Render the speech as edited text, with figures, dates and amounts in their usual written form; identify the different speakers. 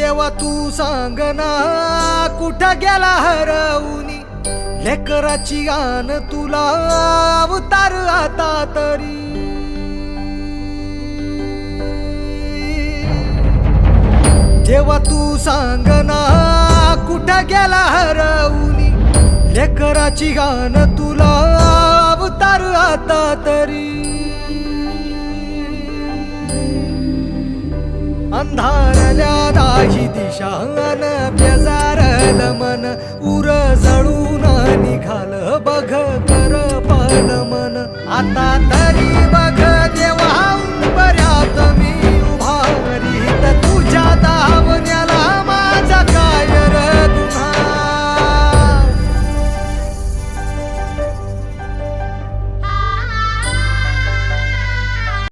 Speaker 1: देवा तू सांग ना कुठं गेला हरवूनी लेकराची गान तुला अवतार आता तरी देवा तू सांग ना कुठं गेला हरवूनी लेकराची गान तुला अवतार आता तरी अंधारल्या दाही दिशा न बेजारल मन उर जळू